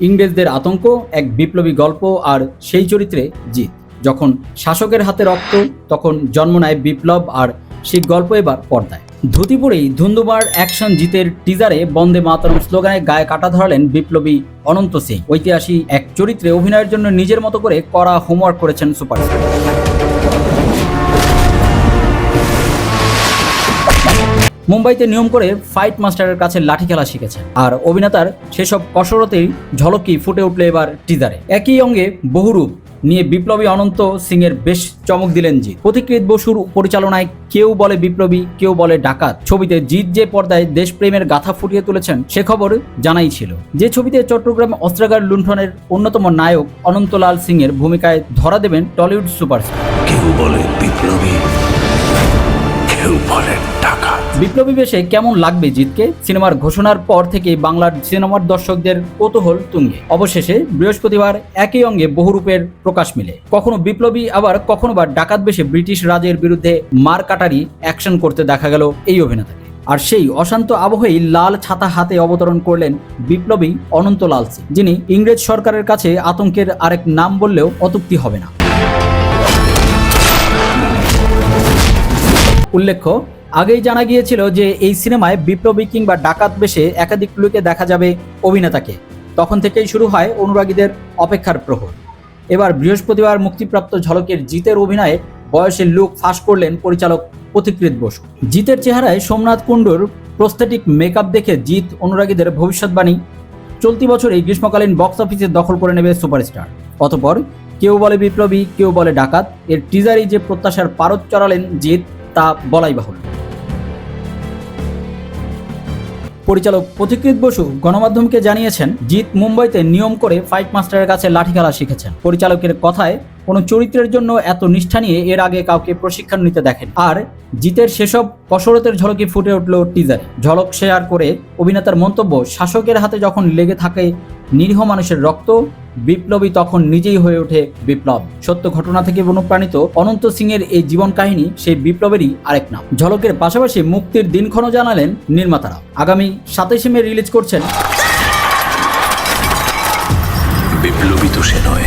ইংরেজদের আতঙ্ক, এক বিপ্লবী গল্প আর সেই চরিত্রে জিত। যখন শাসকের হাতে রক্ত, তখন জন্ম নেয় বিপ্লব, আর সেই গল্প এবার পর্দায়। ধুতি পরেই ধুন্ধুমার অ্যাকশন জিতের টিজারে বন্দে মাতরম স্লোগানে গায়ে কাটা ধরালেন বিপ্লবী অনন্ত সিং। ঐতিহাসিক এক চরিত্রে অভিনয়ের জন্য নিজের মতো করে কড়া হোমওয়ার্ক করেছেন সুপারস্টার। মুম্বাইতে নিয়ম করে ফাইট মাস্টারের কাছে লাঠি খেলা শিখেছেন, আর অভিনেতার সেসব কসরতেই ঝলকি ফুটে উঠল এবার টিজারে। একই অঙ্গে বহুরূপ নিয়ে বিপ্লবী অনন্ত সিং এর বেশ চমক দিলেন জিৎ। পথিকৃৎ বসুর পরিচালনায় কেউ বলে বিপ্লবী, কেউ বলে ডাকাত ছবিতে জিৎ যে পর্দায় দেশপ্রেমের গাথা ফুটিয়ে তুলেছেন সে খবর জানাই ছিল। যে ছবিতে চট্টগ্রাম অস্ত্রাগার লুণ্ঠনের অন্যতম নায়ক অনন্তলাল সিং এর ভূমিকায় ধরা দেবেন টলিউড সুপারস্টার। কেউ বলে বিপ্লবী, কেউ বলে ডাকাত। বিপ্লবী বেশে কেমন লাগবে জিতকে? সিনেমার ঘোষণার পর থেকে বাংলার সিনেমার দর্শকদের কৌতূহল তুঙ্গে। অবশেষে বৃহস্পতিবার একই অঙ্গে বহুরূপের প্রকাশ মিলে। কখনো বিপ্লবী, আবার কখনো বা ডাকাত বেশে ব্রিটিশ রাজের বিরুদ্ধে মারকাটারি অ্যাকশন করতে দেখা গেল এই অভিনেতাকে। আর সেই অশান্ত আবহেই লাল ছাতা হাতে অবতরণ করলেন বিপ্লবী অনন্তলাল সিং, যিনি ইংরেজ সরকারের কাছে আতঙ্কের আরেক নাম বললেও অত্যুক্তি হবে না। উল্লেখ্য, আগেই জানা গিয়েছিল যে এই সিনেমায় বিপ্লবী কিংবা ডাকাত বেশে একাধিক লুকে দেখা যাবে অভিনেতাকে। তখন থেকেই শুরু হয় অনুরাগীদের অপেক্ষার প্রহর। এবার বৃহস্পতিবার মুক্তিপ্রাপ্ত ঝলকের জিতের অভিনয়ে বয়সের লুক ফাঁস করলেন পরিচালক পথিকৃৎ বসু। জিতের চেহারায় সোমনাথ কুণ্ডুর প্রস্থেটিক মেকআপ দেখে জিত অনুরাগীদের ভবিষ্যৎবাণী, চলতি বছর এই গ্রীষ্মকালীন বক্স অফিসে দখল করে নেবে সুপারস্টার। অতঃপর কেউ বলে বিপ্লবী, কেউ বলে ডাকাত এর টিজারেই যে প্রত্যাশার পারদ চড়ালেন জিত, তা বলাই বাহুল্য। পরিচালক পথিকৃৎ বসু গণমাধ্যমকে জানিয়েছেন, জিত মুম্বাইতে নিয়ম করে ফাইট মাস্টারের কাছে লাঠি খেলা শিখেছেন। পরিচালকের কথায়, কোনো চরিত্রের জন্য এত নিষ্ঠা নিয়ে এর আগে কাউকে প্রশিক্ষণ নিতে দেখেন। আর জিতের সেসব কসরতের ঝলকে ফুটে উঠল টিজারে। ঝলক শেয়ার করে অভিনেতার মন্তব্য, শাসকের হাতে যখন লেগে থাকে নিরীহ মানুষের রক্ত, বিপ্লবী তখন নিজেই হয়ে ওঠে বিপ্লব। সত্য ঘটনা থেকে অনুপ্রাণিত অনন্ত সিং এর এই জীবন কাহিনী সেই বিপ্লবেরই আরেক নাম। ঝলকের পাশাপাশি মুক্তির দিনক্ষণও জানালেন নির্মাতারা। আগামী 27 মে রিলিজ করছেন বিপ্লবী তো সে নয়।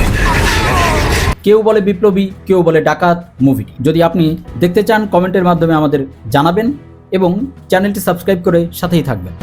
কেউ বলে বিপ্লবী, কেউ বলে ডাকাত মুভিটি। যদি আপনি দেখতে চান, কমেন্টের মাধ্যমে আমাদের জানাবেন এবং চ্যানেলটি সাবস্ক্রাইব করে সাথেই থাকবেন।